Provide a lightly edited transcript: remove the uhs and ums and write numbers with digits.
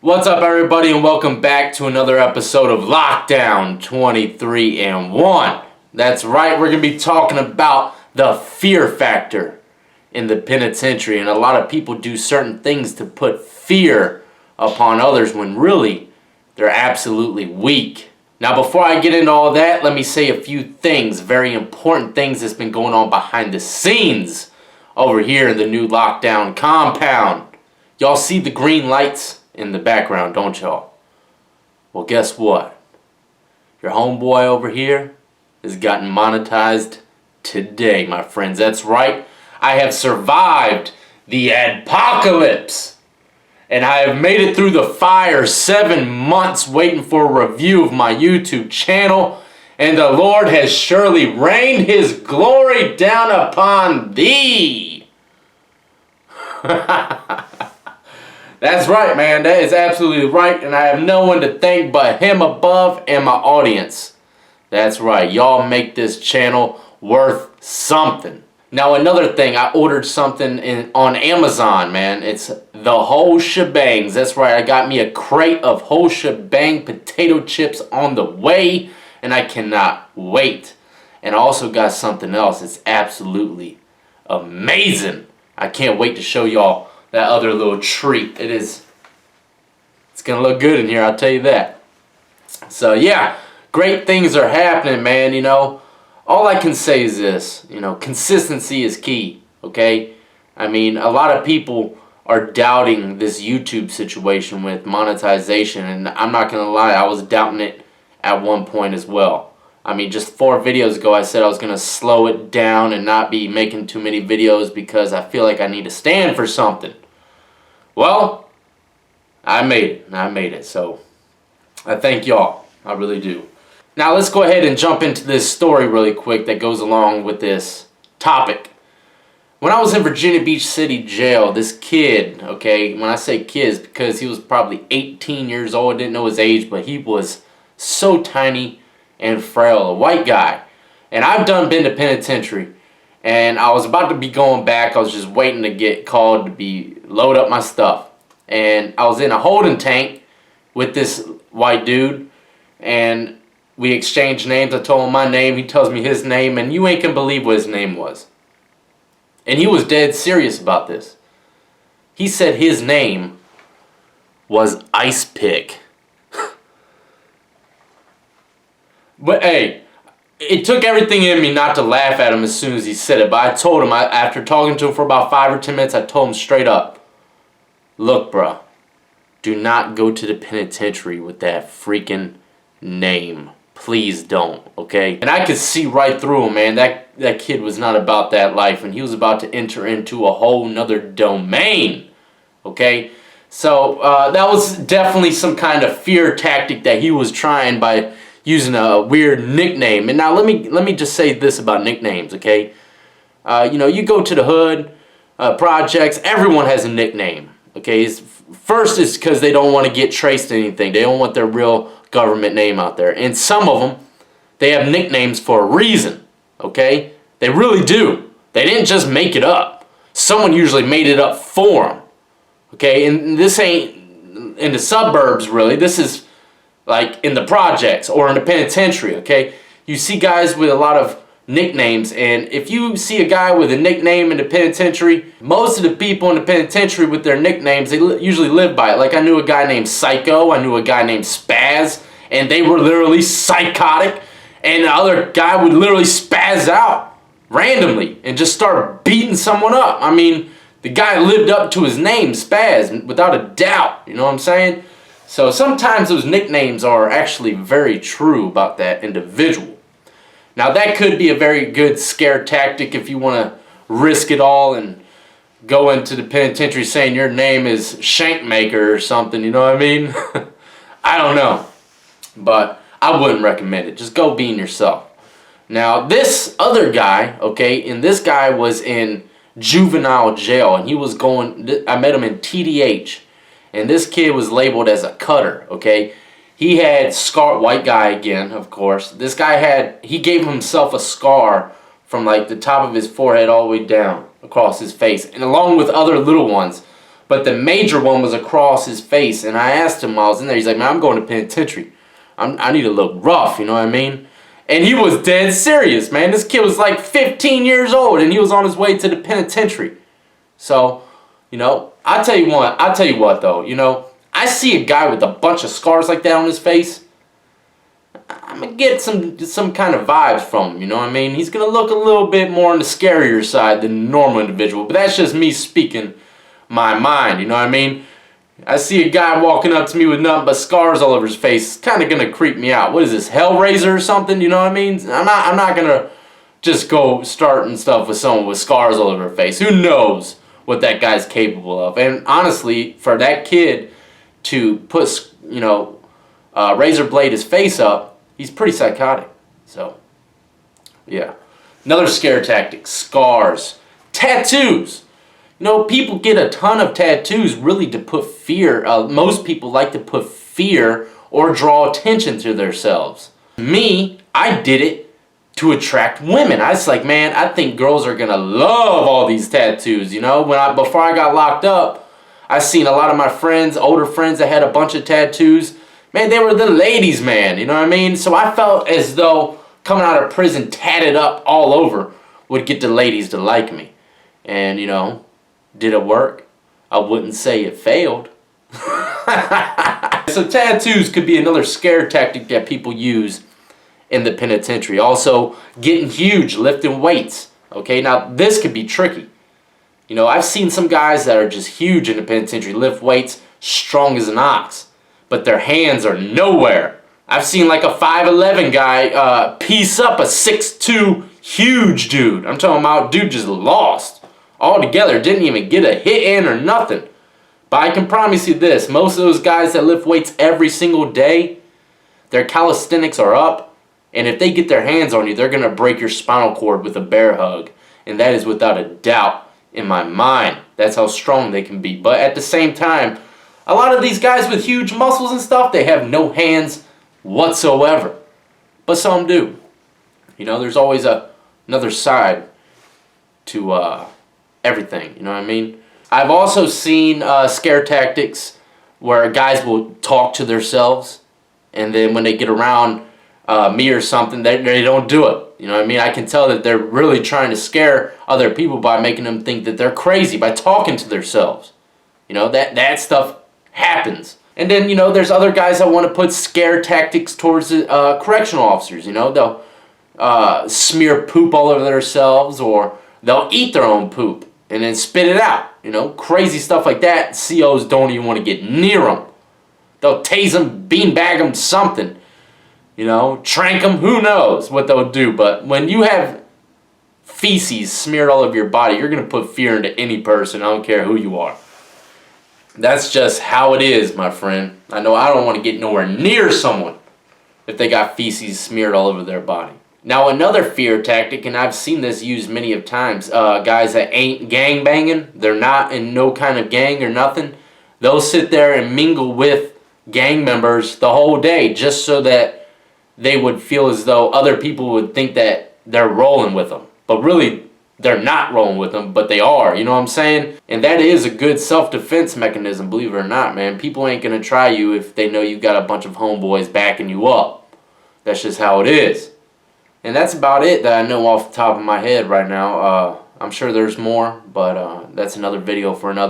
What's up, everybody, and welcome back to another episode of Lockdown 23 and 1. That's right, we're going to be talking about the fear factor in the penitentiary, and a lot of people do certain things to put fear upon others when really they're absolutely weak. Now, before I get into all that, let me say a few things, very important things that's been going on behind the scenes over here in the new lockdown compound. Y'all see the green lights in the background, don't y'all? Well, guess what? Your homeboy over here has gotten monetized today, my friends. That's right. I have survived the apocalypse. And I have made it through the fire 7 months waiting for a review of my YouTube channel. And the Lord has surely rained His glory down upon thee. That's right, man. That is absolutely right. And I have no one to thank but Him above and my audience. That's right. Y'all make this channel worth something. Now, another thing, I ordered something on Amazon, man. It's the whole shebangs. That's right. I got me a crate of whole shebang potato chips on the way, and I cannot wait. And I also got something else. It's absolutely amazing. I can't wait to show y'all that other little treat. It's going to look good in here, I'll tell you that. So, yeah, great things are happening, man, you know. All I can say is this, consistency is key, okay? I mean, a lot of people are doubting this YouTube situation with monetization, and I'm not going to lie, I was doubting it at one point as well. I mean, just 4 videos ago, I said I was going to slow it down and not be making too many videos because I feel like I need to stand for something. Well, I made it, so I thank y'all. I really do. Now let's go ahead and jump into this story really quick that goes along with this topic. When I was in Virginia Beach City Jail, this kid, okay, when I say kids, because he was probably 18 years old, I didn't know his age, but he was so tiny and frail, a white guy. And I've been to penitentiary, and I was about to be going back. I was just waiting to get called to load up my stuff. And I was in a holding tank with this white dude, and we exchanged names. I told him my name. He tells me his name. And you ain't gonna believe what his name was. And he was dead serious about this. He said his name was Ice Pick. But hey, it took everything in me not to laugh at him as soon as he said it. But I told him, after talking to him for about 5 or 10 minutes, I told him straight up, look, bruh, do not go to the penitentiary with that freaking name. Please don't, okay? And I could see right through him, man. That kid was not about that life, and he was about to enter into a whole nother domain, okay? So that was definitely some kind of fear tactic that he was trying by using a weird nickname. And now let me just say this about nicknames, okay? You go to the hood, projects, everyone has a nickname, okay? First is because they don't want to get traced to anything. They don't want their real government name out there. And some of them, they have nicknames for a reason, okay? They really do. They didn't just make it up. Someone usually made it up for them, okay? And this ain't in the suburbs, really. This is like in the projects or in the penitentiary, okay? You see guys with a lot of nicknames, and if you see a guy with a nickname in the penitentiary, most of the people in the penitentiary with their nicknames, they usually live by it. Like, I knew a guy named Psycho, I knew a guy named Spaz, and they were literally psychotic, and the other guy would literally spaz out randomly and just start beating someone up. I mean, the guy lived up to his name, Spaz, without a doubt, you know what I'm saying? So sometimes those nicknames are actually very true about that individual. Now, that could be a very good scare tactic if you want to risk it all and go into the penitentiary saying your name is Shankmaker or something, you know what I mean? I don't know, but I wouldn't recommend it. Just go being yourself. Now, this other guy, okay, and this guy was in juvenile jail, and I met him in TDH, and this kid was labeled as a cutter, okay? He had white guy again, of course. This guy he gave himself a scar from like the top of his forehead all the way down across his face, and along with other little ones. But the major one was across his face, and I asked him while I was in there, he's like, man, I'm going to penitentiary. I need to look rough, you know what I mean? And he was dead serious, man. This kid was like 15 years old, and he was on his way to the penitentiary. So, you know, I'll tell you what though, you know, I see a guy with a bunch of scars like that on his face, I'm going to get some kind of vibes from him, you know what I mean? He's going to look a little bit more on the scarier side than a normal individual, but that's just me speaking my mind, you know what I mean? I see a guy walking up to me with nothing but scars all over his face. It's kind of going to creep me out. What is this, Hellraiser or something? You know what I mean? I'm not going to just go starting stuff with someone with scars all over their face. Who knows what that guy's capable of? And honestly, for that kid to put, you know, razor blade his face up, he's pretty psychotic. So, yeah. Another scare tactic, scars. Tattoos. You know, people get a ton of tattoos really to put fear. Most people like to put fear or draw attention to themselves. Me, I did it to attract women. I was like, man, I think girls are gonna love all these tattoos. You know, before I got locked up, I seen a lot of my friends, older friends that had a bunch of tattoos. Man, they were the ladies' man. You know what I mean? So I felt as though coming out of prison tatted up all over would get the ladies to like me. And you know, did it work? I wouldn't say it failed. So tattoos could be another scare tactic that people use in the penitentiary. Also, getting huge, lifting weights. Okay, now this could be tricky. You know, I've seen some guys that are just huge in the penitentiary, lift weights, strong as an ox, but their hands are nowhere. I've seen like a 5'11" guy piece up a 6'2" huge dude. I'm talking about dude just lost. Altogether, didn't even get a hit in or nothing. But I can promise you this, most of those guys that lift weights every single day, their calisthenics are up, and if they get their hands on you, they're going to break your spinal cord with a bear hug. And that is without a doubt in my mind. That's how strong they can be. But at the same time, a lot of these guys with huge muscles and stuff, they have no hands whatsoever. But some do. You know, there's always another side to everything, you know what I mean? I've also seen scare tactics where guys will talk to themselves, and then when they get around me or something, they don't do it. You know what I mean? I can tell that they're really trying to scare other people by making them think that they're crazy, by talking to themselves. You know, that stuff happens. And then, you know, there's other guys that want to put scare tactics towards correctional officers. You know, they'll smear poop all over themselves, or they'll eat their own poop and then spit it out. You know, crazy stuff like that. COs don't even want to get near them. They'll tase them, beanbag them, something. You know, trank them, who knows what they'll do. But when you have feces smeared all over your body, you're going to put fear into any person. I don't care who you are. That's just how it is, my friend. I know I don't want to get nowhere near someone if they got feces smeared all over their body. Now, another fear tactic, and I've seen this used many of times, guys that ain't gang banging, they're not in no kind of gang or nothing, they'll sit there and mingle with gang members the whole day just so that they would feel as though other people would think that they're rolling with them. But really, they're not rolling with them, but they are, you know what I'm saying? And that is a good self-defense mechanism, believe it or not, man. People ain't gonna try you if they know you got a bunch of homeboys backing you up. That's just how it is. And that's about it that I know off the top of my head right now. I'm sure there's more, but that's another video for another